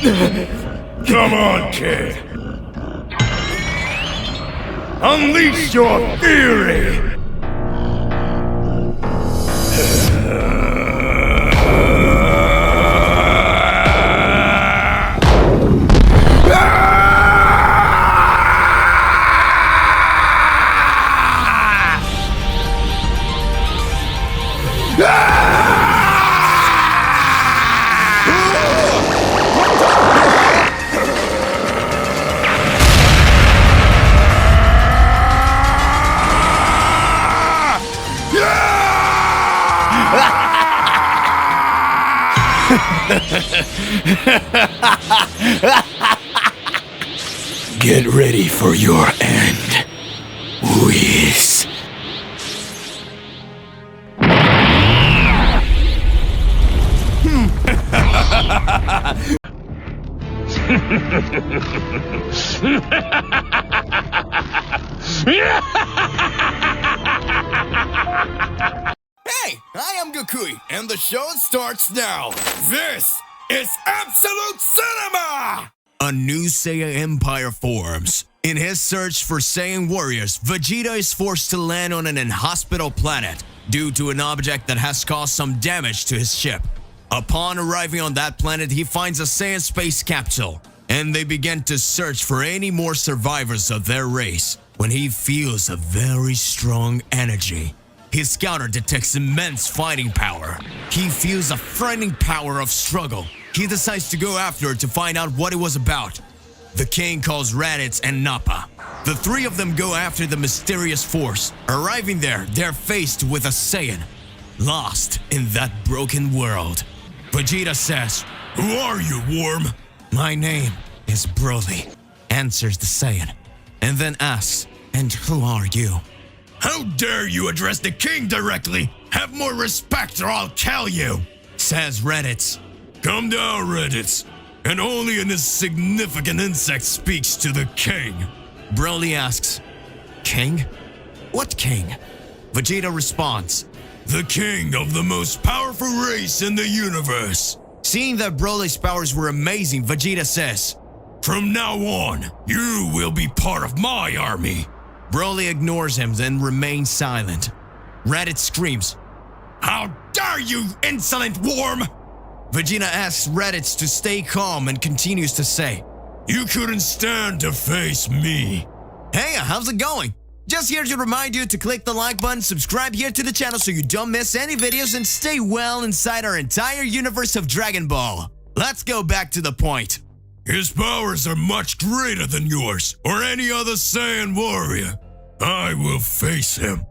Come on, kid. Unleash your fury! Get ready for your end, Whiz. Hey, I am Gokui, and the show starts now. This is Absolute Cinema! A new Saiyan Empire forms. In his search for Saiyan warriors, Vegeta is forced to land on an inhospitable planet due to an object that has caused some damage to his ship. Upon arriving on that planet, he finds a Saiyan space capsule, and they begin to search for any more survivors of their race when he feels a very strong energy. His scouter detects immense fighting power. He feels a frightening power of struggle. He decides to go after it to find out what it was about. The king calls Raditz and Nappa. The three of them go after the mysterious force. Arriving there, they're faced with a Saiyan, lost in that broken world. Vegeta says, "Who are you, Worm?" "My name is Broly," answers the Saiyan, and then asks, "And who are you?" "How dare you address the king directly? Have more respect or I'll kill you," says Raditz. "Come down, Raditz, and only an insignificant insect speaks to the king." Broly asks, "King? What king?" Vegeta responds, "The king of the most powerful race in the universe." Seeing that Broly's powers were amazing, Vegeta says, "From now on, you will be part of my army." Broly ignores him and remains silent. Raditz screams, "How dare you, insolent worm!" Vegeta asks Raditz to stay calm and continues to say, "You couldn't stand to face me." Hey, how's it going? Just here to remind you to click the like button, subscribe here to the channel so you don't miss any videos, and stay well inside our entire universe of Dragon Ball. Let's go back to the point. "His powers are much greater than yours or any other Saiyan warrior. I will face him."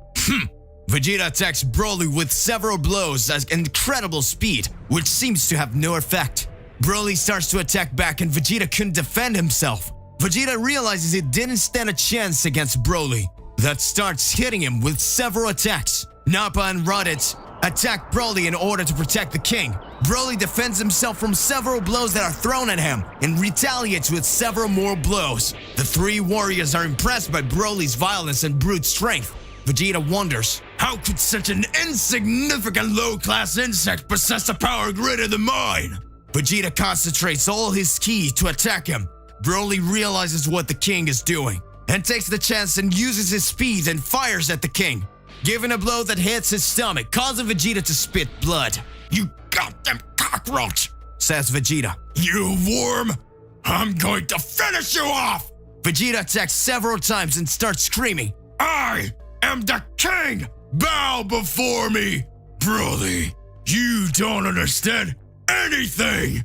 Vegeta attacks Broly with several blows at incredible speed, which seems to have no effect. Broly starts to attack back and Vegeta couldn't defend himself. Vegeta realizes he didn't stand a chance against Broly. That starts hitting him with several attacks. Nappa and Raditz attack Broly in order to protect the king. Broly defends himself from several blows that are thrown at him and retaliates with several more blows. The three warriors are impressed by Broly's violence and brute strength. Vegeta wonders, how could such an insignificant low-class insect possess a power greater than mine? Vegeta concentrates all his ki to attack him. Broly realizes what the king is doing and takes the chance and uses his speed and fires at the king, giving a blow that hits his stomach, causing Vegeta to spit blood. "You goddamn cockroach," says Vegeta. "You worm! I'm going to finish you off!" Vegeta attacks several times and starts screaming, "I am the king! Bow before me!" "Broly, you don't understand anything!"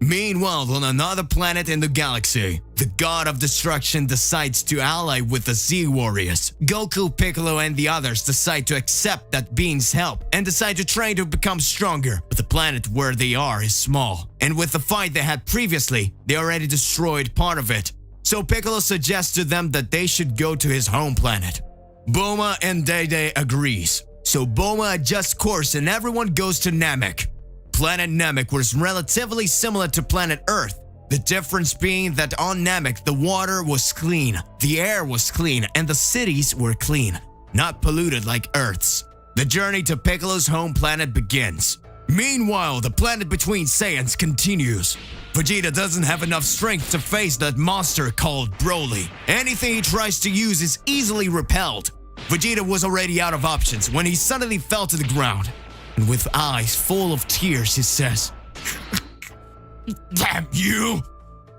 Meanwhile, on another planet in the galaxy, the god of destruction decides to ally with the Z-Warriors. Goku, Piccolo, and the others decide to accept that being's help and decide to train to become stronger. But the planet where they are is small, and with the fight they had previously, they already destroyed part of it. So Piccolo suggests to them that they should go to his home planet. Bulma and Day-Day agrees. So Bulma adjusts course and everyone goes to Namek. Planet Namek was relatively similar to planet Earth, the difference being that on Namek the water was clean, the air was clean, and the cities were clean, not polluted like Earth's. The journey to Piccolo's home planet begins. Meanwhile, the planet between Saiyans continues. Vegeta doesn't have enough strength to face that monster called Broly. Anything he tries to use is easily repelled. Vegeta was already out of options when he suddenly fell to the ground. And with eyes full of tears, he says, "Damn you!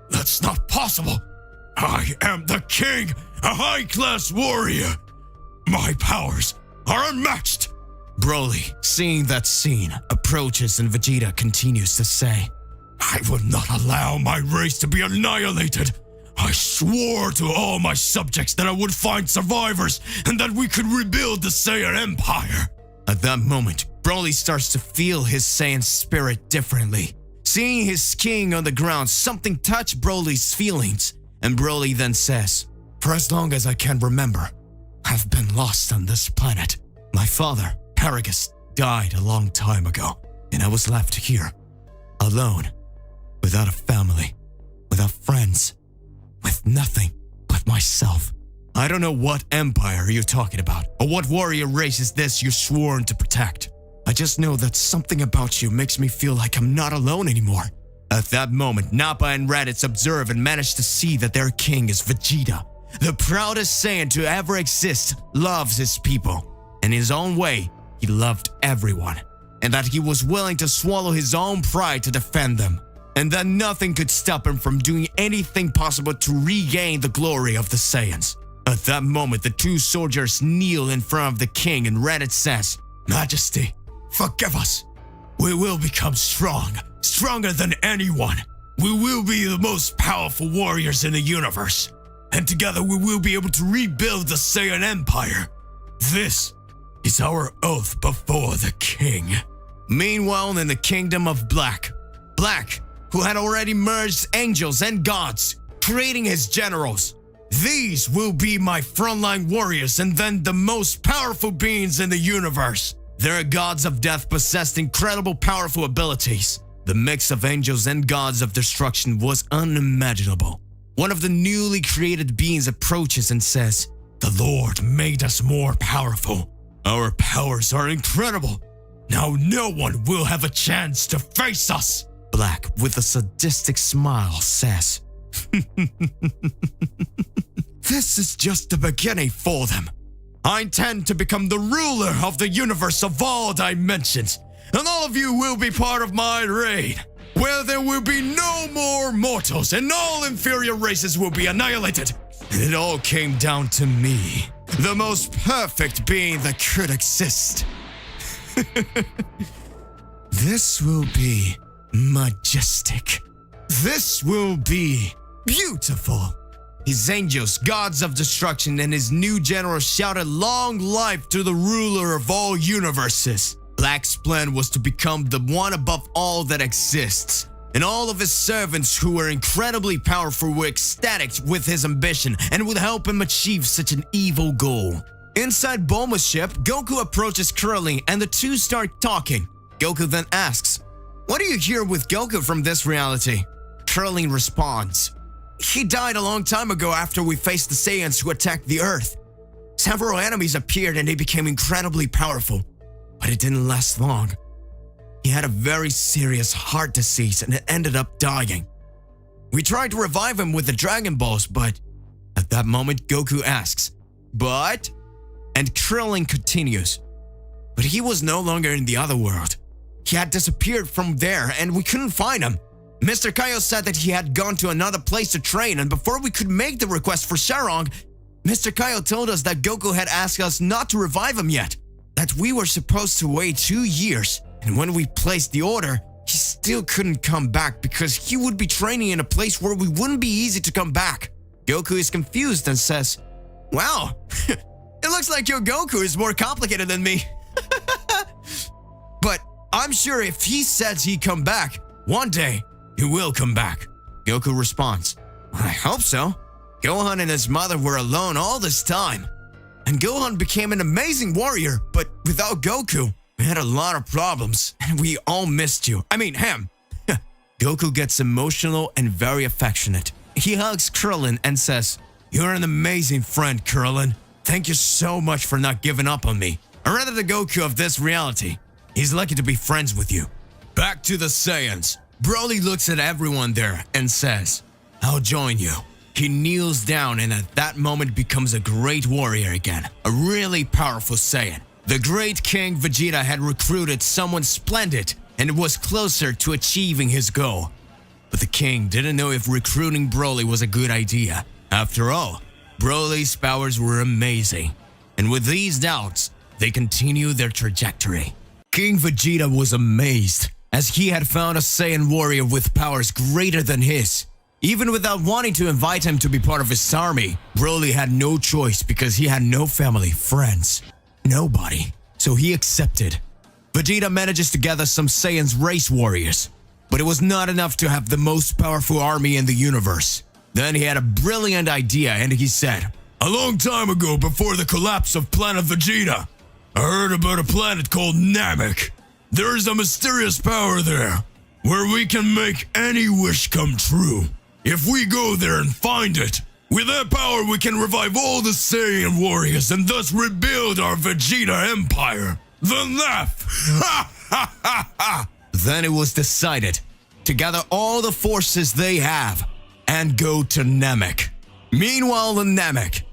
That's not possible! I am the king, a high-class warrior! My powers are unmatched!" Broly, seeing that scene, approaches and Vegeta continues to say, "I would not allow my race to be annihilated. I swore to all my subjects that I would find survivors and that we could rebuild the Saiyan Empire." At that moment, Broly starts to feel his Saiyan spirit differently. Seeing his king on the ground, something touched Broly's feelings, and Broly then says, "For as long as I can remember, I've been lost on this planet. My father, Paragus, died a long time ago, and I was left here, alone, without a family, without friends, with nothing but myself. I don't know what empire you're talking about, or what warrior race is this you're sworn to protect. I just know that something about you makes me feel like I'm not alone anymore." At that moment, Nappa and Raditz observe and manage to see that their king is Vegeta. The proudest Saiyan to ever exist loves his people. In his own way, he loved everyone, and that he was willing to swallow his own pride to defend them, and that nothing could stop him from doing anything possible to regain the glory of the Saiyans. At that moment, the two soldiers kneel in front of the king and Raditz says, "Majesty, forgive us. We will become strong, stronger than anyone. We will be the most powerful warriors in the universe, and together we will be able to rebuild the Saiyan Empire. This is our oath before the king." Meanwhile, in the kingdom of Black, who had already merged angels and gods, creating his generals. "These will be my frontline warriors and then the most powerful beings in the universe. Their gods of death possessed incredible powerful abilities. The mix of angels and gods of destruction was unimaginable." One of the newly created beings approaches and says, "The Lord made us more powerful. Our powers are incredible. Now no one will have a chance to face us." Black, with a sadistic smile, says, "This is just the beginning for them. I intend to become the ruler of the universe of all dimensions, and all of you will be part of my reign, where there will be no more mortals and all inferior races will be annihilated. And it all came down to me, the most perfect being that could exist. This will be majestic. This will be beautiful." His angels, gods of destruction, and his new generals shouted long life to the ruler of all universes. Black's plan was to become the one above all that exists, and all of his servants who were incredibly powerful were ecstatic with his ambition and would help him achieve such an evil goal. Inside Bulma's ship, Goku approaches Krillin and the two start talking. Goku then asks, "What do you hear with Goku from this reality?" Krillin responds, "He died a long time ago after we faced the Saiyans who attacked the Earth. Several enemies appeared and they became incredibly powerful, but it didn't last long. He had a very serious heart disease and ended up dying. We tried to revive him with the Dragon Balls, but..." At that moment, Goku asks, "But?" And Krillin continues, "But he was no longer in the other world. He had disappeared from there and we couldn't find him. Mr. Kaio said that he had gone to another place to train, and before we could make the request for Shenron, Mr. Kaio told us that Goku had asked us not to revive him yet, that we were supposed to wait 2 years, and when we placed the order, he still couldn't come back because he would be training in a place where we wouldn't be easy to come back." Goku is confused and says, "Wow, it looks like your Goku is more complicated than me." "But I'm sure if he says he'd come back, one day, he will come back." Goku responds, "I hope so. Gohan and his mother were alone all this time. And Gohan became an amazing warrior, but without Goku, we had a lot of problems, and we all missed you. I mean, him." Goku gets emotional and very affectionate. He hugs Krillin and says, "You're an amazing friend, Krillin. Thank you so much for not giving up on me. Or rather the Goku of this reality. He's lucky to be friends with you. Back to the Saiyans. Broly looks at everyone there and says, "I'll join you." He kneels down and at that moment becomes a great warrior again, a really powerful Saiyan. The great King Vegeta had recruited someone splendid and was closer to achieving his goal. But the king didn't know if recruiting Broly was a good idea. After all, Broly's powers were amazing. And with these doubts, they continued their trajectory. King Vegeta was amazed, as he had found a Saiyan warrior with powers greater than his. Even without wanting to invite him to be part of his army, Broly had no choice because he had no family, friends, nobody. So he accepted. Vegeta manages to gather some Saiyan's race warriors, but it was not enough to have the most powerful army in the universe. Then he had a brilliant idea and he said, "A long time ago, before the collapse of planet Vegeta, I heard about a planet called Namek. There is a mysterious power there, where we can make any wish come true. If we go there and find it, with that power we can revive all the Saiyan warriors and thus rebuild our Vegeta Empire. The NAF!" Then it was decided to gather all the forces they have and go to Namek. Meanwhile in Namek,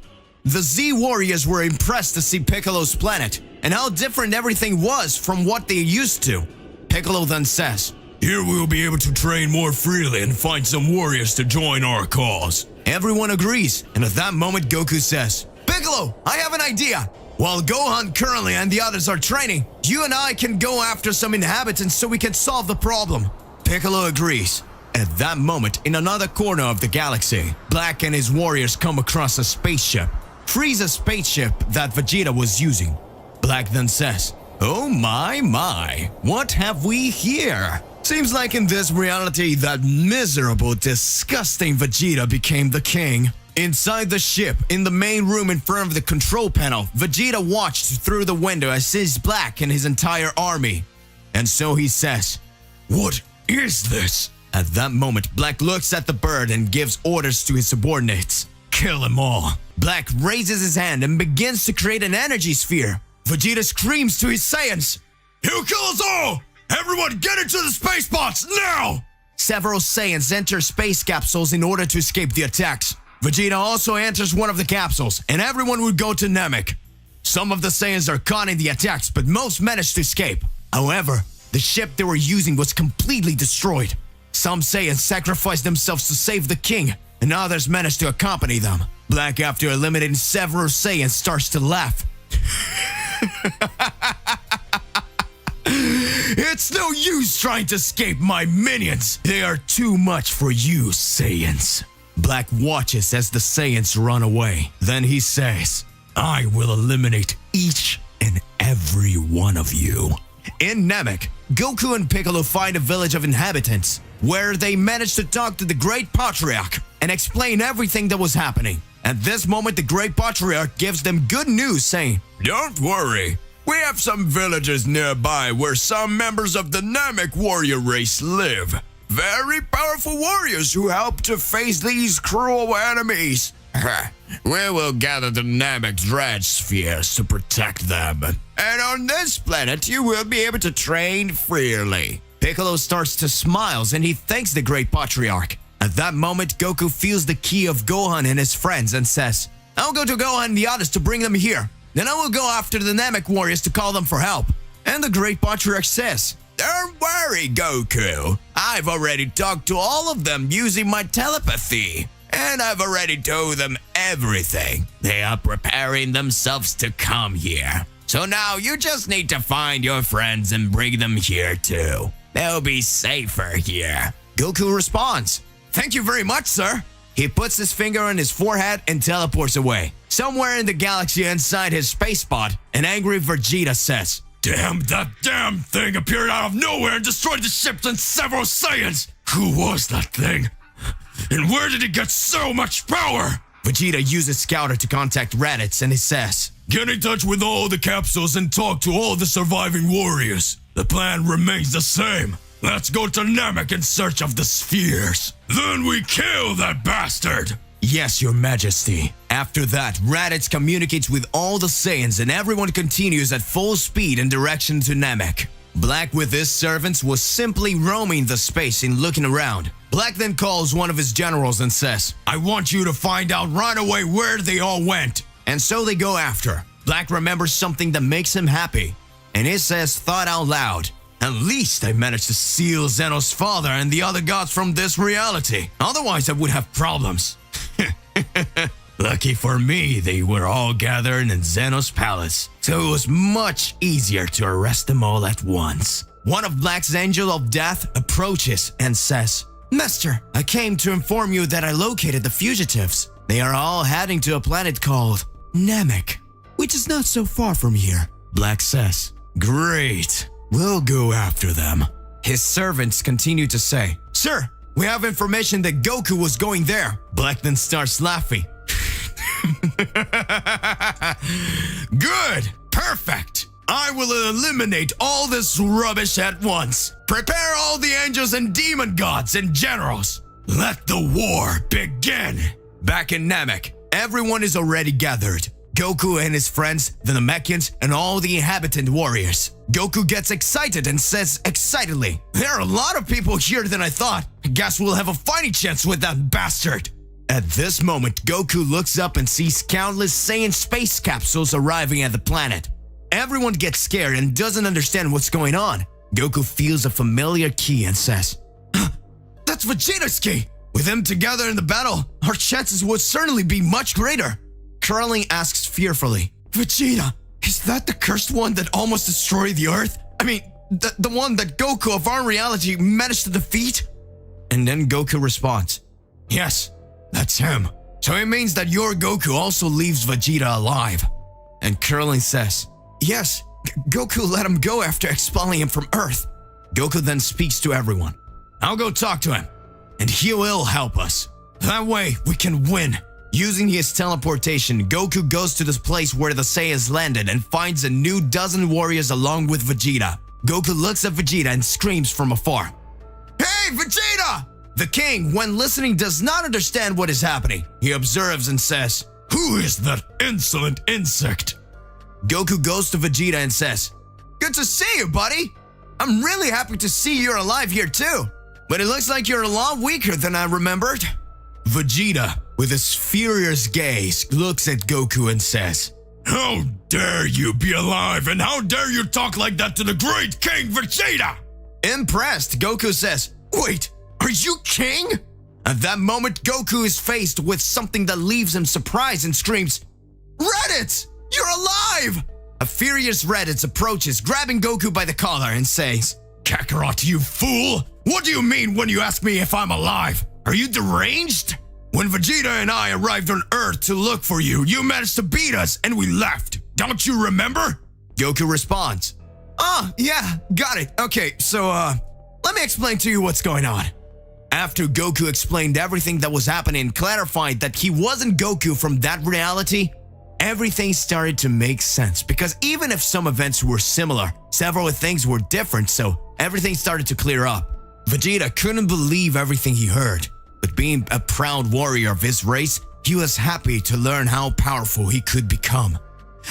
the Z warriors were impressed to see Piccolo's planet and how different everything was from what they used to. Piccolo then says, "Here we will be able to train more freely and find some warriors to join our cause." Everyone agrees, and at that moment Goku says, "Piccolo, I have an idea. While Gohan currently and the others are training, you and I can go after some inhabitants so we can solve the problem." Piccolo agrees. At that moment, in another corner of the galaxy, Black and his warriors come across a spaceship. Frieza's spaceship that Vegeta was using. Black then says, "Oh my, what have we here?" Seems like in this reality that miserable, disgusting Vegeta became the king. Inside the ship, in the main room in front of the control panel, Vegeta watched through the window as sees Black and his entire army. And so he says, "What is this?" At that moment, Black looks at the bird and gives orders to his subordinates. "Kill them all." Black raises his hand and begins to create an energy sphere. Vegeta screams to his Saiyans, "He'll kill us all! Everyone get into the space pods now!" Several Saiyans enter space capsules in order to escape the attacks. Vegeta also enters one of the capsules, and everyone would go to Namek. Some of the Saiyans are caught in the attacks, but most manage to escape. However, the ship they were using was completely destroyed. Some Saiyans sacrificed themselves to save the king, and others managed to accompany them. Black, after eliminating several Saiyans, starts to laugh. "It's no use trying to escape my minions. They are too much for you, Saiyans." Black watches as the Saiyans run away. Then he says, "I will eliminate each and every one of you." In Namek, Goku and Piccolo find a village of inhabitants, where they manage to talk to the Great Patriarch and explain everything that was happening. At this moment, the Great Patriarch gives them good news, saying, "Don't worry. We have some villages nearby where some members of the Namek warrior race live. Very powerful warriors who help to face these cruel enemies. We will gather the Namek Dread Spheres to protect them. And on this planet, you will be able to train freely." Piccolo starts to smile and he thanks the Great Patriarch. At that moment, Goku feels the key of Gohan and his friends and says, "I'll go to Gohan and the others to bring them here. Then I will go after the Namek warriors to call them for help." And the Great Patriarch says, "Don't worry, Goku. I've already talked to all of them using my telepathy. And I've already told them everything. They are preparing themselves to come here. So now you just need to find your friends and bring them here too. They'll be safer here." Goku responds, "Thank you very much, sir." He puts his finger on his forehead and teleports away. Somewhere in the galaxy inside his space pod, an angry Vegeta says, "Damn, that damn thing appeared out of nowhere and destroyed the ships and several Saiyans. Who was that thing? And where did it get so much power?" Vegeta uses Scouter to contact Raditz and he says, "Get in touch with all the capsules and talk to all the surviving warriors. The plan remains the same. Let's go to Namek in search of the spheres. Then we kill that bastard." "Yes, your majesty." After that, Raditz communicates with all the Saiyans and everyone continues at full speed in direction to Namek. Black with his servants was simply roaming the space and looking around. Black then calls one of his generals and says, "I want you to find out right away where they all went." And so they go after. Black remembers something that makes him happy, and he says, thought out loud, "At least I managed to seal Zeno's father and the other gods from this reality. Otherwise I would have problems." Lucky for me, they were all gathered in Zeno's palace, so it was much easier to arrest them all at once. One of Black's angel of death approaches and says, "Master, I came to inform you that I located the fugitives. They are all heading to a planet called Namek, which is not so far from here." Black says, "Great, we'll go after them." His servants continue to say, "Sir, we have information that Goku was going there." Black then starts laughing. "Good! Perfect! I will eliminate all this rubbish at once. Prepare all the angels and demon gods and generals. Let the war begin!" Back in Namek, everyone is already gathered. Goku and his friends, the Namekians, and all the inhabitant warriors. Goku gets excited and says excitedly, "There are a lot of people here than I thought. I guess we'll have a fighting chance with that bastard." At this moment, Goku looks up and sees countless Saiyan space capsules arriving at the planet. Everyone gets scared and doesn't understand what's going on. Goku feels a familiar key and says, "That's Vegeta's key! With him together in the battle, our chances would certainly be much greater." Curling asks fearfully, "Vegeta, is that the cursed one that almost destroyed the Earth? I mean, the one that Goku of our reality managed to defeat?" And then Goku responds, "Yes, that's him. So it means that your Goku also leaves Vegeta alive." And Curling says, "Yes, Goku let him go after expelling him from Earth." Goku then speaks to everyone. "I'll go talk to him, and he will help us. That way we can win." Using his teleportation, Goku goes to this place where the Saiyans landed and finds a new dozen warriors along with Vegeta. Goku looks at Vegeta and screams from afar, "Hey, Vegeta!" The king, when listening, does not understand what is happening. He observes and says, "Who is that insolent insect?" Goku goes to Vegeta and says, "Good to see you, buddy. I'm really happy to see you're alive here too. But it looks like you're a lot weaker than I remembered." Vegeta, with his furious gaze, looks at Goku and says, "How dare you be alive, and how dare you talk like that to the great King Vegeta?" Impressed, Goku says, "Wait, are you king?" At that moment, Goku is faced with something that leaves him surprised and screams, "Raditz, you're alive!" A furious Raditz approaches, grabbing Goku by the collar and says, "Kakarot, you fool! What do you mean when you ask me if I'm alive? Are you deranged? When Vegeta and I arrived on Earth to look for you, you managed to beat us and we left. Don't you remember?" Goku responds, "Oh, yeah, got it. Okay, so, let me explain to you what's going on." After Goku explained everything that was happening and clarified that he wasn't Goku from that reality, everything started to make sense, because even if some events were similar, several things were different, so everything started to clear up. Vegeta couldn't believe everything he heard, but being a proud warrior of his race, he was happy to learn how powerful he could become.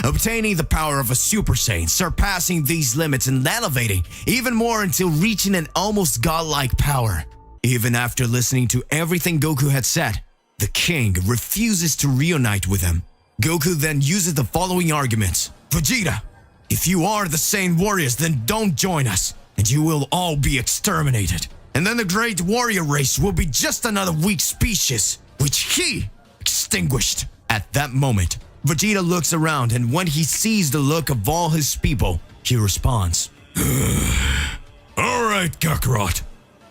Obtaining the power of a Super Saiyan, surpassing these limits and elevating even more until reaching an almost godlike power. Even after listening to everything Goku had said, the king refuses to reunite with him. Goku then uses the following arguments. "Vegeta, if you are the Saiyan warriors, then don't join us, and you will all be exterminated. And then the great warrior race will be just another weak species, which he extinguished." At that moment, Vegeta looks around, and when he sees the look of all his people, he responds, "Alright, Kakarot,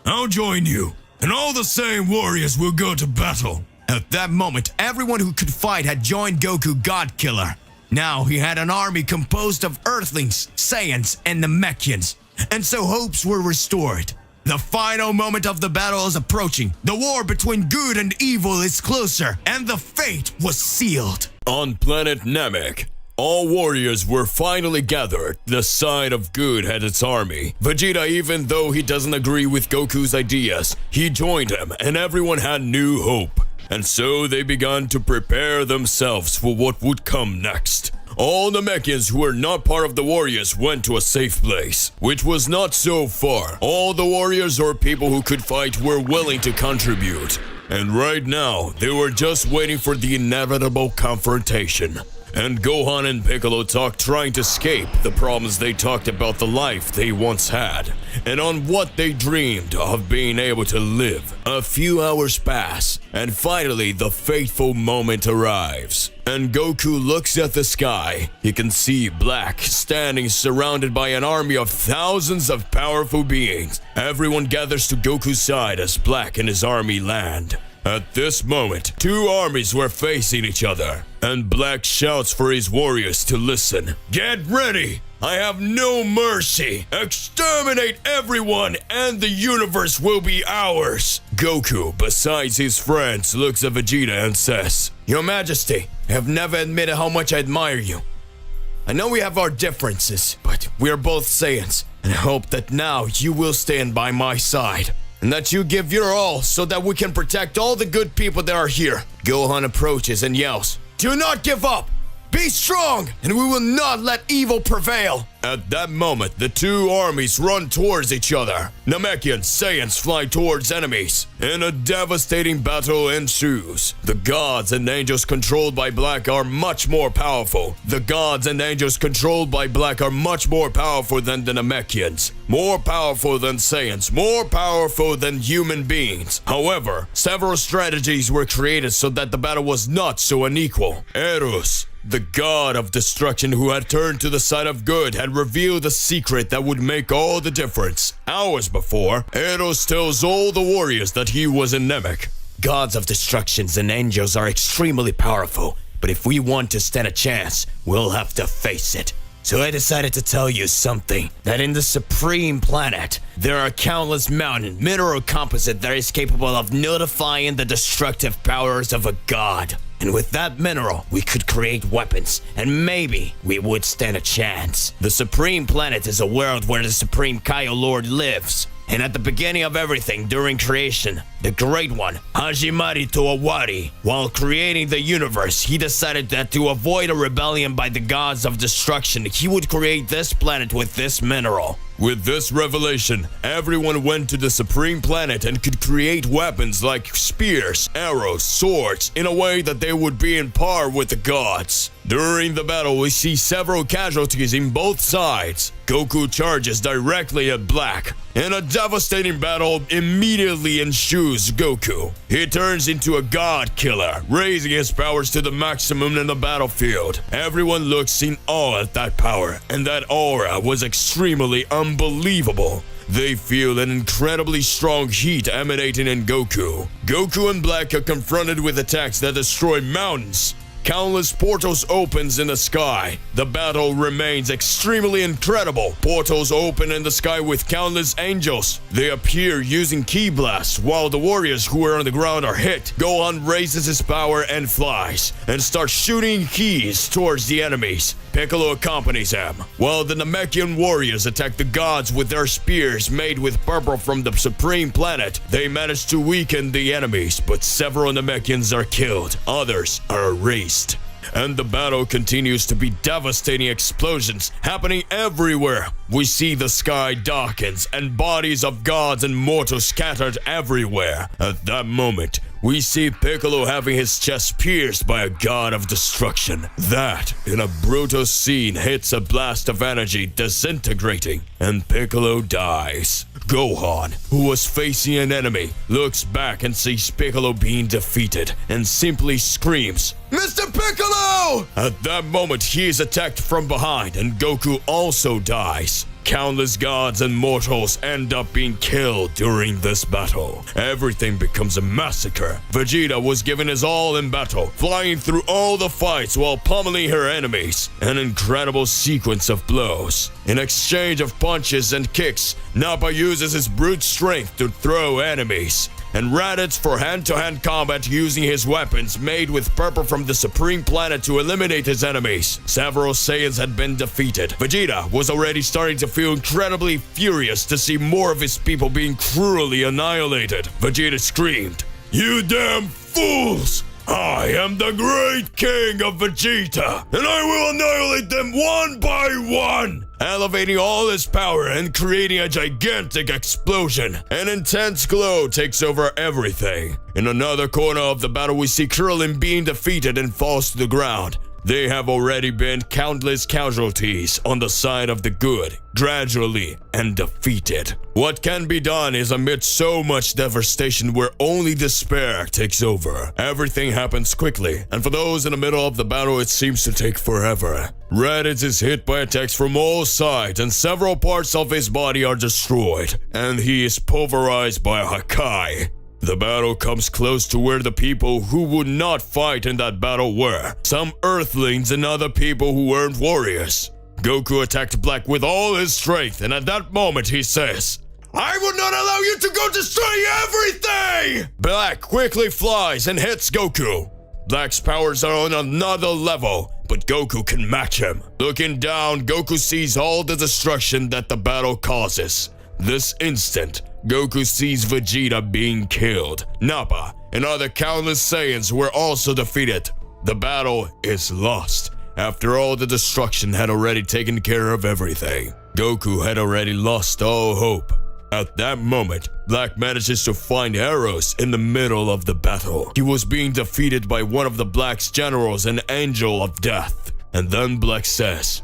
I'll join you, and all the Saiyan warriors will go to battle." At that moment, everyone who could fight had joined Goku God Killer. Now he had an army composed of Earthlings, Saiyans, and Namekians, and so hopes were restored. The final moment of the battle is approaching. The war between good and evil is closer, and the fate was sealed. On planet Namek, all warriors were finally gathered. The side of good had its army. Vegeta, even though he doesn't agree with Goku's ideas, he joined him, and everyone had new hope. And so they began to prepare themselves for what would come next. all Namekians who were not part of the warriors went to a safe place, which was not so far. All the warriors or people who could fight were willing to contribute. And right now, they were just waiting for the inevitable confrontation. And Gohan and Piccolo talked, trying to escape the problems. They talked about the life they once had, and on what they dreamed of being able to live. A few hours pass, and finally the fateful moment arrives. And Goku looks at the sky. He can see Black standing surrounded by an army of thousands of powerful beings. Everyone gathers to Goku's side as Black and his army land. At this moment, two armies were facing each other, and Black shouts for his warriors to listen. Get ready! I have no mercy! Exterminate everyone, and the universe will be ours! Goku, besides his friends, looks at Vegeta and says, Your Majesty, I have never admitted how much I admire you. I know we have our differences, but we are both Saiyans, and I hope that now you will stand by my side. And that you give your all so that we can protect all the good people that are here. Gohan approaches and yells, Do not give up! Be strong, and we will not let evil prevail! At that moment, the two armies run towards each other. Namekian Saiyans fly towards enemies, and a devastating battle ensues. The gods and angels controlled by Black are much more powerful. The gods and angels controlled by Black are much more powerful than the Namekians. More powerful than Saiyans, more powerful than human beings. However, several strategies were created so that the battle was not so unequal. Eros, the god of destruction who had turned to the side of good, had revealed a secret that would make all the difference. Hours before, Eros tells all the warriors that he was in Namek. Gods of destructions and angels are extremely powerful, but if we want to stand a chance, we'll have to face it. So I decided to tell you something, that in the Supreme Planet, there are countless mountain mineral composite that is capable of nullifying the destructive powers of a god. And with that mineral, we could create weapons, and maybe we would stand a chance. The Supreme Planet is a world where the Supreme Kaio Lord lives. And at the beginning of everything during creation, the Great One, Hajimari Toawari, while creating the universe, he decided that to avoid a rebellion by the gods of destruction, he would create this planet with this mineral. With this revelation, everyone went to the Supreme Planet and could create weapons like spears, arrows, swords, in a way that they would be in par with the gods. During the battle, we see several casualties in both sides. Goku charges directly at Black, and a devastating battle immediately ensues Goku. He turns into a god killer, raising his powers to the maximum in the battlefield. Everyone looks in awe at that power, and that aura was extremely unbelievable. They feel an incredibly strong heat emanating in Goku. Goku and Black are confronted with attacks that destroy mountains. Countless portals opens in the sky. The battle remains extremely incredible. Portals open in the sky with countless angels. They appear using ki blasts while the warriors who are on the ground are hit. Gohan raises his power and flies, and starts shooting keys towards the enemies. Piccolo accompanies him, while the Namekian warriors attack the gods with their spears made with purple from the Supreme Planet. They manage to weaken the enemies, but several Namekians are killed. Others are erased. And the battle continues to be devastating explosions happening everywhere. We see the sky darkens and bodies of gods and mortals scattered everywhere. At that moment, we see Piccolo having his chest pierced by a god of destruction. That, in a brutal scene, hits a blast of energy disintegrating, and Piccolo dies. Gohan, who was facing an enemy, looks back and sees Piccolo being defeated and simply screams, Mr. Piccolo! At that moment, he is attacked from behind and Goku also dies. Countless gods and mortals end up being killed during this battle. Everything becomes a massacre. Vegeta was given his all in battle, flying through all the fights while pummeling her enemies. An incredible sequence of blows. In exchange of punches and kicks, Nappa uses his brute strength to throw enemies, and Raditz for hand-to-hand combat using his weapons made with purple from the Supreme Planet to eliminate his enemies. Several Saiyans had been defeated. Vegeta was already starting to feel incredibly furious to see more of his people being cruelly annihilated. Vegeta screamed, You damn fools! I am the great king of Vegeta, and I will annihilate them one by one, elevating all his power and creating a gigantic explosion. An intense glow takes over everything. In another corner of the battle, we see Krillin being defeated and falls to the ground. There have already been countless casualties on the side of the good, gradually and defeated. What can be done is amid so much devastation where only despair takes over. Everything happens quickly, and for those in the middle of the battle it seems to take forever. Raditz is hit by attacks from all sides and several parts of his body are destroyed, and he is pulverized by a Hakai. The battle comes close to where the people who would not fight in that battle were. Some Earthlings and other people who weren't warriors. Goku attacked Black with all his strength, and at that moment he says, "I will not allow you to go destroy everything!" Black quickly flies and hits Goku. Black's powers are on another level, but Goku can match him. Looking down, Goku sees all the destruction that the battle causes. This instant, Goku sees Vegeta being killed. Nappa and other countless Saiyans were also defeated. The battle is lost. After all the destruction had already taken care of everything, Goku had already lost all hope. At that moment, Black manages to find arrows in the middle of the battle. He was being defeated by one of the Black's generals, an angel of death. And then Black says,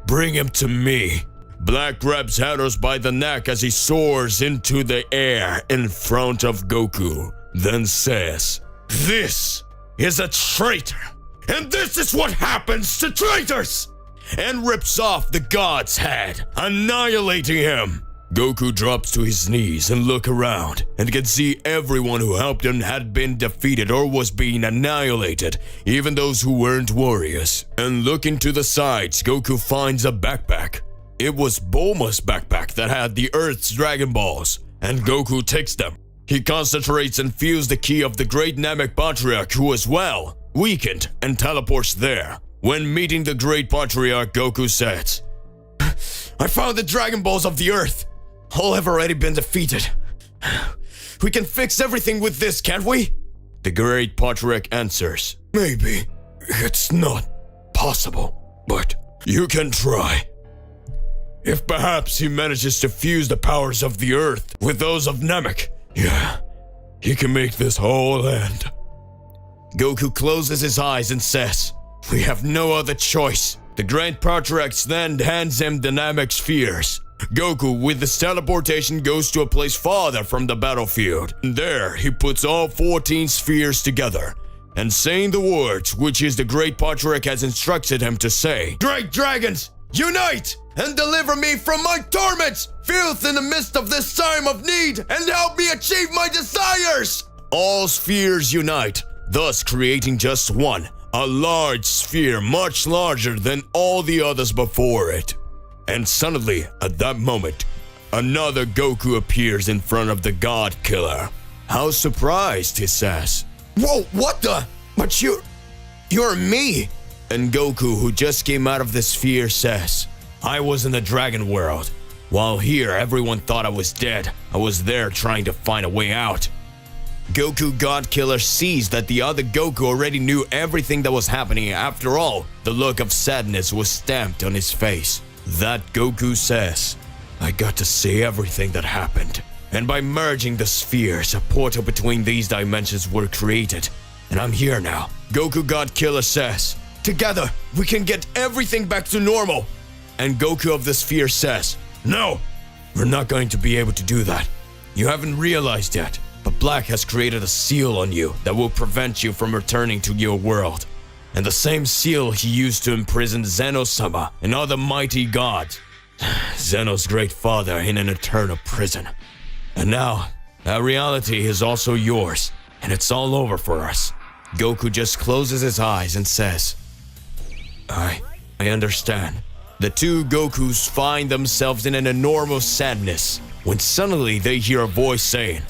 "Bring him to me." Black grabs Haros by the neck as he soars into the air in front of Goku, then says, "This is a traitor, and this is what happens to traitors!" and rips off the god's head, annihilating him. Goku drops to his knees and looks around and can see everyone who helped him had been defeated or was being annihilated, even those who weren't warriors. And looking to the sides, Goku finds a backpack. It was Bulma's backpack that had the Earth's Dragon Balls, and Goku takes them. He concentrates and feels the key of the Great Namek Patriarch, who as well weakened, and teleports there. When meeting the Great Patriarch, Goku says, "I found the Dragon Balls of the Earth. All have already been defeated. We can fix everything with this, can't we?" The Great Patriarch answers, "Maybe. It's not possible, but you can try. If perhaps he manages to fuse the powers of the Earth with those of Namek, yeah, he can make this whole end." Goku closes his eyes and says, "We have no other choice." The Great Patriarch then hands him the Namek spheres. Goku, with this teleportation, goes to a place farther from the battlefield. There, he puts all 14 spheres together, and saying the words which is the Great Patriarch has instructed him to say, "Great dragons, unite and deliver me from my torments, filth in the midst of this time of need, and help me achieve my desires." All spheres unite, thus creating just one, a large sphere much larger than all the others before it. And suddenly, at that moment, another Goku appears in front of the God Killer. How surprised, he says. "Whoa, what the? But you're me!" And Goku, who just came out of the sphere, says, "I was in the Dragon World. While here, everyone thought I was dead. I was there trying to find a way out." Goku God Killer sees that the other Goku already knew everything that was happening. After all, the look of sadness was stamped on his face. That Goku says, "I got to see everything that happened." And by merging the spheres, a portal between these dimensions were created. And I'm here now. Goku God Killer says, "Together, we can get everything back to normal." And Goku of the sphere says, "No, we're not going to be able to do that. You haven't realized yet, but Black has created a seal on you that will prevent you from returning to your world. And the same seal he used to imprison Zeno-sama and other mighty gods. Zeno's great father in an eternal prison. And now, that reality is also yours, and it's all over for us." Goku just closes his eyes and says, I understand." The two Gokus find themselves in an enormous sadness when suddenly they hear a voice saying,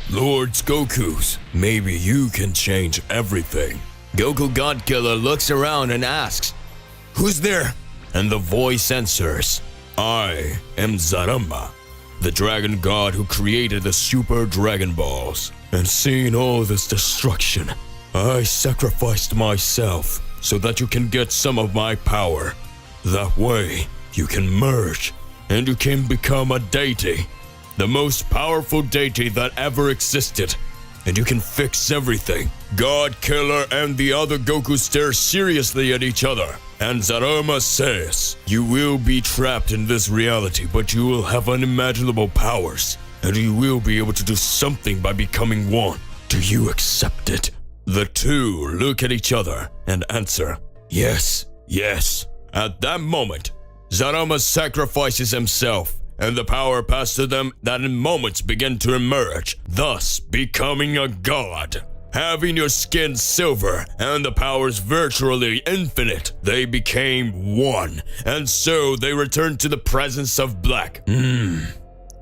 "Lords Gokus, maybe you can change everything." Goku God Killer looks around and asks, "Who's there?" And the voice answers, "I am Zarama, the dragon god who created the Super Dragon Balls. And seeing all this destruction, I sacrificed myself so that you can get some of my power. That way, you can merge and you can become a deity. The most powerful deity that ever existed. And you can fix everything. God Killer and the other Goku stare seriously at each other. And Zarama says, you will be trapped in this reality, but you will have unimaginable powers. And you will be able to do something by becoming one. Do you accept it? The two look at each other and answer, yes, yes. At that moment, Zarama sacrifices himself, and the power passed to them that in moments began to emerge, thus becoming a god. Having your skin silver and the powers virtually infinite, they became one, and so they returned to the presence of Black.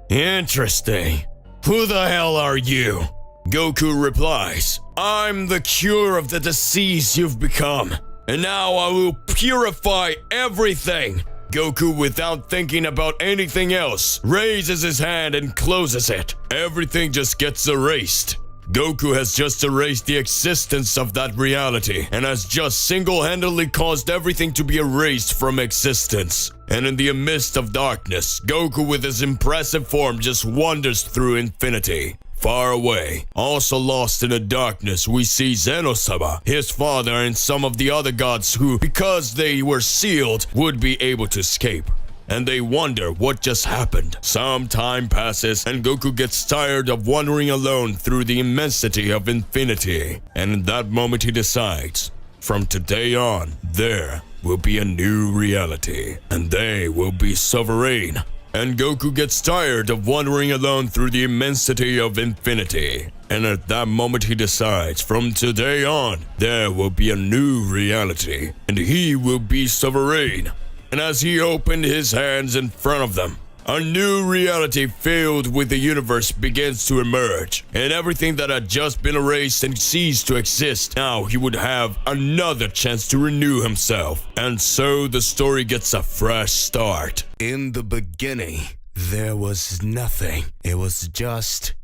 Interesting. Who the hell are you? Goku replies, I'm the cure of the disease you've become, and now I will purify everything. Goku, without thinking about anything else, raises his hand and closes it. Everything just gets erased. Goku has just erased the existence of that reality and has just single-handedly caused everything to be erased from existence. And in the midst of darkness, Goku with his impressive form just wanders through infinity. Far away, also lost in the darkness, we see Zeno-sama, his father, and some of the other gods who, because they were sealed, would be able to escape. And they wonder what just happened. Some time passes, and Goku gets tired of wandering alone through the immensity of infinity. And in that moment he decides, from today on, there will be a new reality, and they will be sovereign. And Goku gets tired of wandering alone through the immensity of infinity. And at that moment he decides, from today on, there will be a new reality, and he will be sovereign. And as he opened his hands in front of them, a new reality filled with the universe begins to emerge. And everything that had just been erased and ceased to exist, now he would have another chance to renew himself. And so the story gets a fresh start. In the beginning, there was nothing. It was just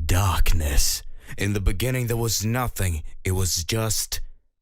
darkness. In the beginning, there was nothing. It was just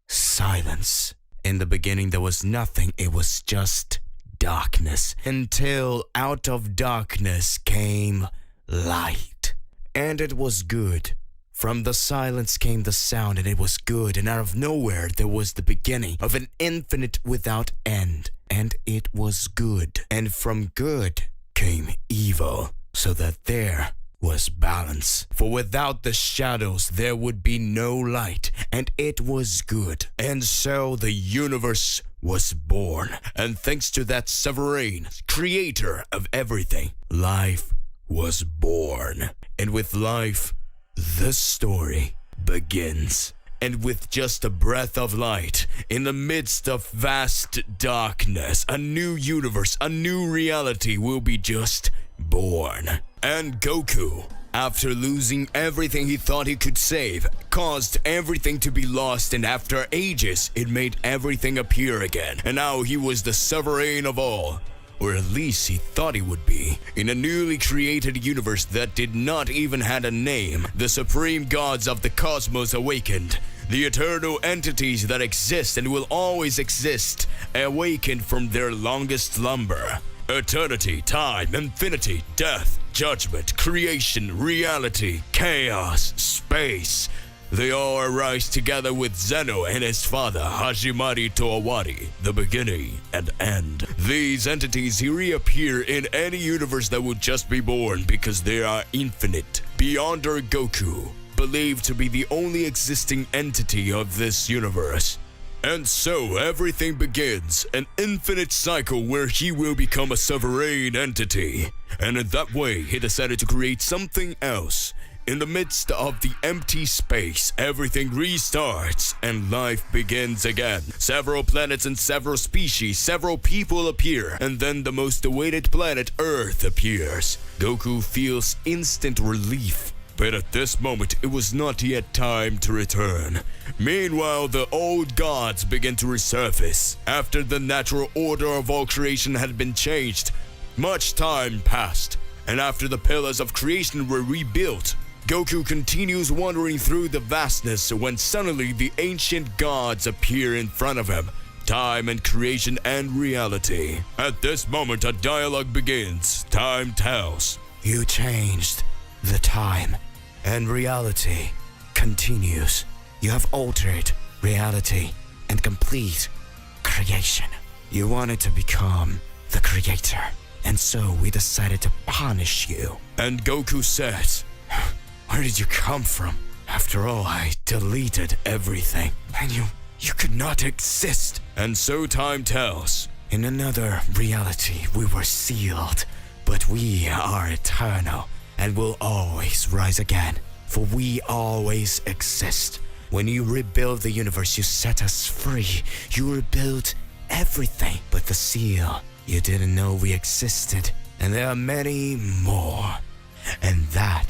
silence. In the beginning, there was nothing. It was just darkness, until out of darkness came light. And it was good. From the silence came the sound, and it was good. And out of nowhere there was the beginning of an infinite without end. And it was good. And from good came evil, so that there was balance. For without the shadows there would be no light, and it was good. And so the universe was born, and thanks to that sovereign creator of everything, life was born. And with life, the story begins. And with just a breath of light, in the midst of vast darkness, a new universe, a new reality will be just born. And Goku, after losing everything he thought he could save, caused everything to be lost, and after ages, it made everything appear again. And now he was the sovereign of all. Or at least he thought he would be. In a newly created universe that did not even have a name, the supreme gods of the cosmos awakened. The eternal entities that exist and will always exist awakened from their longest slumber. Eternity, time, infinity, death, judgment, creation, reality, chaos, space. They all arise together with Zeno and his father, Hajimari Toawari, the beginning and end. These entities reappear in any universe that will just be born because they are infinite, beyond our Goku, believed to be the only existing entity of this universe. And so everything begins, an infinite cycle where he will become a sovereign entity. And in that way, he decided to create something else. In the midst of the empty space, everything restarts and life begins again. Several planets and several species, several people appear, and then the most awaited planet, Earth, appears. Goku feels instant relief. But at this moment, it was not yet time to return. Meanwhile, the old gods began to resurface. After the natural order of all creation had been changed, much time passed, and after the pillars of creation were rebuilt, Goku continues wandering through the vastness when suddenly the ancient gods appear in front of him. Time and creation and reality. At this moment, a dialogue begins. Time tells. You changed the time, and reality continues. You have altered reality and complete creation. You wanted to become the creator, and so we decided to punish you. And Goku says, Where did you come from? After all, I deleted everything, and you could not exist. And so time tells. In another reality, we were sealed, but we are eternal and will always rise again, for we always exist. When you rebuild the universe, you set us free. You rebuild everything but the seal. You didn't know we existed, and there are many more. And that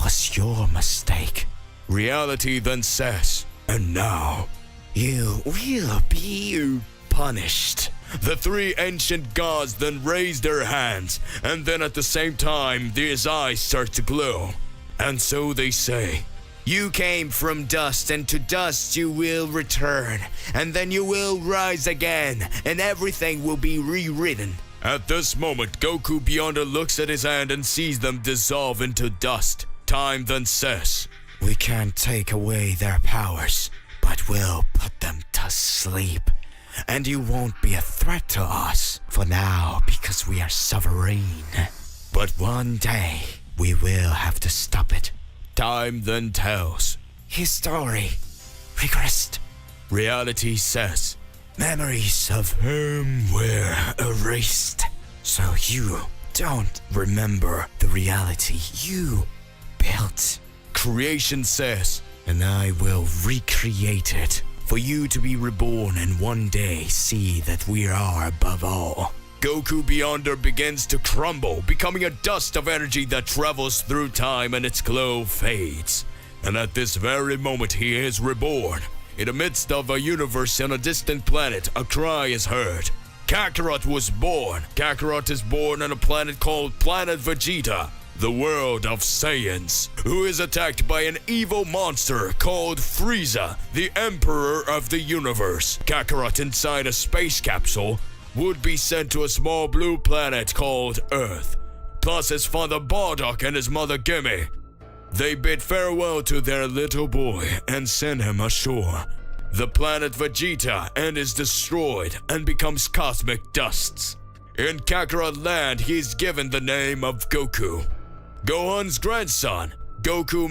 was your mistake. Reality then says, And now, you will be punished. The three ancient gods then raise their hands, and then at the same time, their eyes start to glow. And so they say, You came from dust, and to dust you will return, and then you will rise again, and everything will be rewritten. At this moment, Goku Beyonder looks at his hand and sees them dissolve into dust. Time then says, We can't take away their powers, but we'll put them to sleep. And you won't be a threat to us for now because we are sovereign. But one day, we will have to stop it. Time then tells. History regressed. Reality says, Memories of whom were erased. So you don't remember the reality you built. Creation says, And I will recreate it for you to be reborn and one day see that we are above all. Goku Beyonder begins to crumble, becoming a dust of energy that travels through time and its glow fades. And at this very moment he is reborn. In the midst of a universe on a distant planet, a cry is heard. Kakarot was born. Kakarot is born on a planet called Planet Vegeta, the world of Saiyans, who is attacked by an evil monster called Frieza, the Emperor of the Universe. Kakarot inside a space capsule would be sent to a small blue planet called Earth, plus his father Bardock and his mother Gimme. They bid farewell to their little boy and send him ashore. The planet Vegeta and is destroyed and becomes cosmic dusts. In Kakarot land, he is given the name of Goku. Gohan's grandson, Goku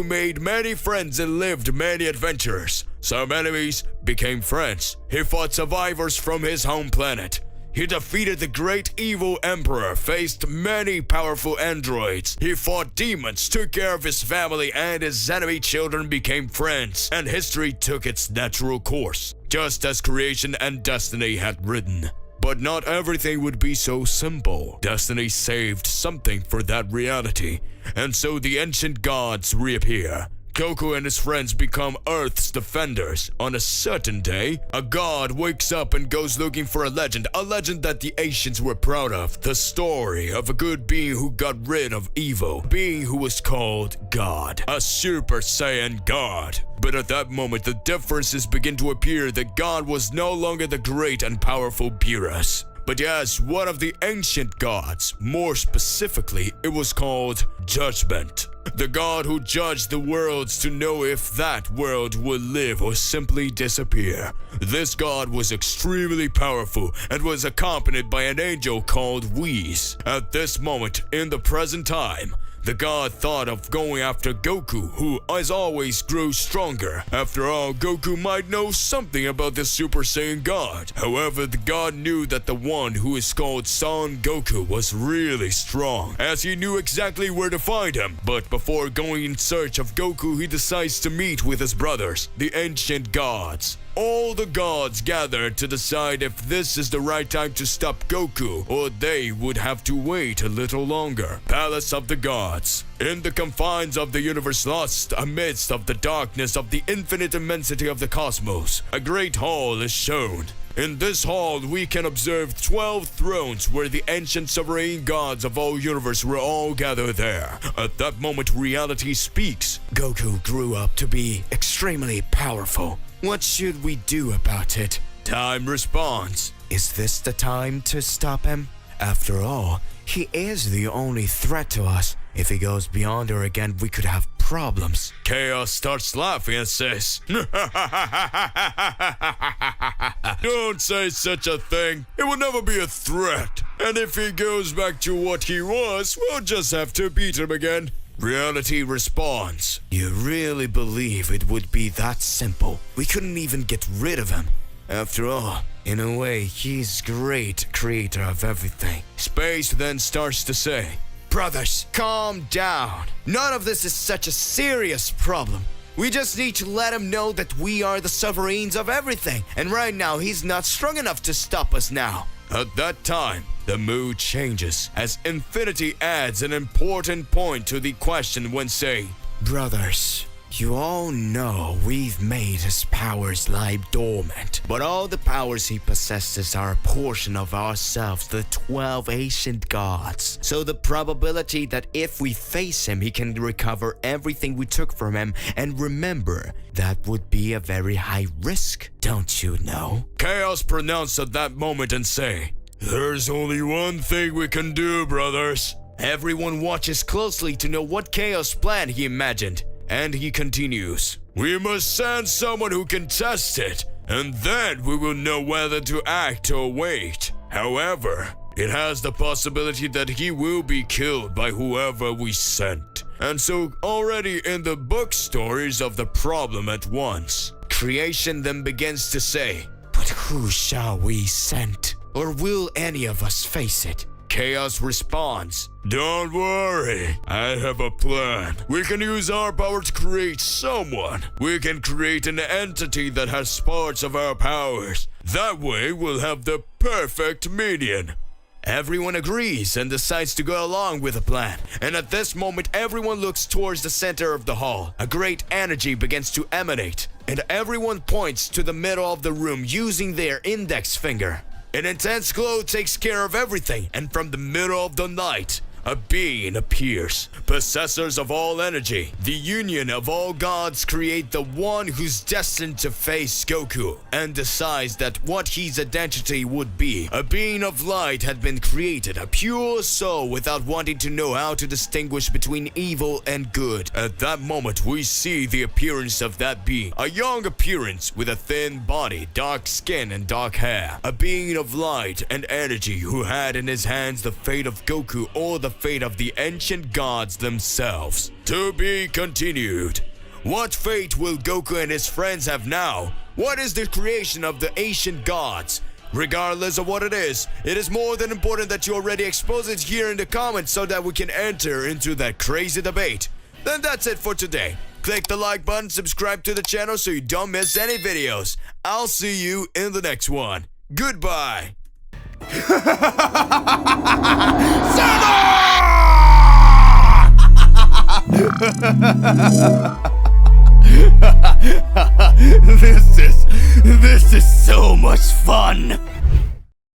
made many friends and lived many adventures. Some enemies became friends. He fought survivors from his home planet. He defeated the great evil emperor, faced many powerful androids. He fought demons, took care of his family, and his enemy children became friends. And history took its natural course, just as creation and destiny had written. But not everything would be so simple. Destiny saved something for that reality, and so the ancient gods reappear. Goku and his friends become Earth's defenders. On a certain day, a god wakes up and goes looking for a legend that the ancients were proud of. The story of a good being who got rid of evil, being who was called God, a Super Saiyan God. But at that moment, the differences begin to appear that God was no longer the great and powerful Beerus, but yes, one of the ancient gods. More specifically, it was called Judgment. The god who judged the worlds to know if that world would live or simply disappear. This god was extremely powerful and was accompanied by an angel called Whis. At this moment, in the present time, the god thought of going after Goku, who, as always, grew stronger. After all, Goku might know something about the Super Saiyan God. However, the god knew that the one who is called Son Goku was really strong, as he knew exactly where to find him. But before going in search of Goku, he decides to meet with his brothers, the ancient gods. All the gods gather to decide if this is the right time to stop Goku, or they would have to wait a little longer. Palace of the Gods. In the confines of the universe lost amidst of the darkness of the infinite immensity of the cosmos, a great hall is shown. In this hall, we can observe 12 thrones where the ancient sovereign gods of all universe were all gathered there. At that moment, reality speaks. Goku grew up to be extremely powerful. What should we do about it? Time responds. Is this the time to stop him? After all, he is the only threat to us. If he goes beyond her again, we could have problems. Chaos starts laughing and says, "Don't say such a thing. It will never be a threat. And if he goes back to what he was, we'll just have to beat him again." Reality responds. You really believe it would be that simple? We couldn't even get rid of him. After all, in a way, he's great creator of everything. Space then starts to say, Brothers, calm down. None of this is such a serious problem. We just need to let him know that we are the sovereigns of everything. And right now, he's not strong enough to stop us now. At that time, the mood changes as Infinity adds an important point to the question when saying, Brothers, you all know we've made his powers lie dormant, but all the powers he possesses are a portion of ourselves, the 12 ancient gods. So the probability that if we face him, he can recover everything we took from him, and remember, that would be a very high risk, don't you know? Chaos pronounce at that moment and say, "There's only one thing we can do, brothers." Everyone watches closely to know what Chaos plan he imagined. And he continues, "We must send someone who can test it, and then we will know whether to act or wait. However, it has the possibility that he will be killed by whoever we sent." And so already in the book stories of the problem at once, creation then begins to say, But who shall we send? Or will any of us face it? Chaos responds, "Don't worry, I have a plan. We can use our power to create someone. We can create an entity that has parts of our powers. That way we'll have the perfect minion." Everyone agrees and decides to go along with the plan. And at this moment, everyone looks towards the center of the hall. A great energy begins to emanate, and everyone points to the middle of the room using their index finger. An intense glow takes care of everything, and from the middle of the night, a being appears. Possessors of all energy, the union of all gods create the one who's destined to face Goku, and decides that what his identity would be. A being of light had been created, a pure soul without wanting to know how to distinguish between evil and good. At that moment, we see the appearance of that being. A young appearance with a thin body, dark skin, and dark hair. A being of light and energy who had in his hands the fate of Goku or the fate of the ancient gods themselves. To be continued. What fate will Goku and his friends have now? What is the creation of the ancient gods? Regardless of what it is more than important that you already expose it here in the comments so that we can enter into that crazy debate. Then that's it for today. Click the like button, subscribe to the channel so you don't miss any videos. I'll see you in the next one. Goodbye. This is so much fun!